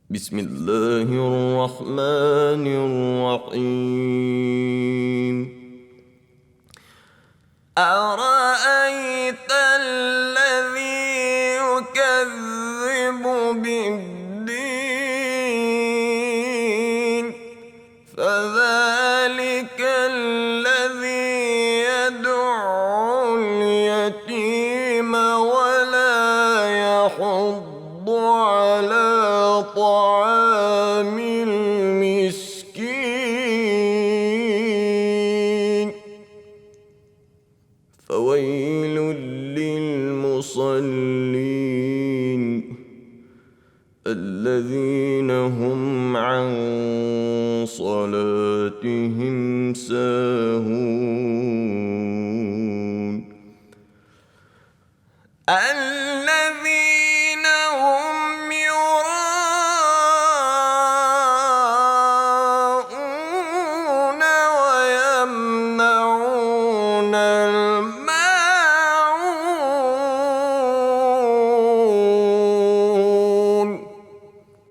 بسم الله الرحمن الرحيم. أرأيت الذي يكذب بالدين فذلك الذي يدعو اليتيم ولا يحض على طعام المسكين فويل للمصلين الذين هم عن صلاتهم ساهون.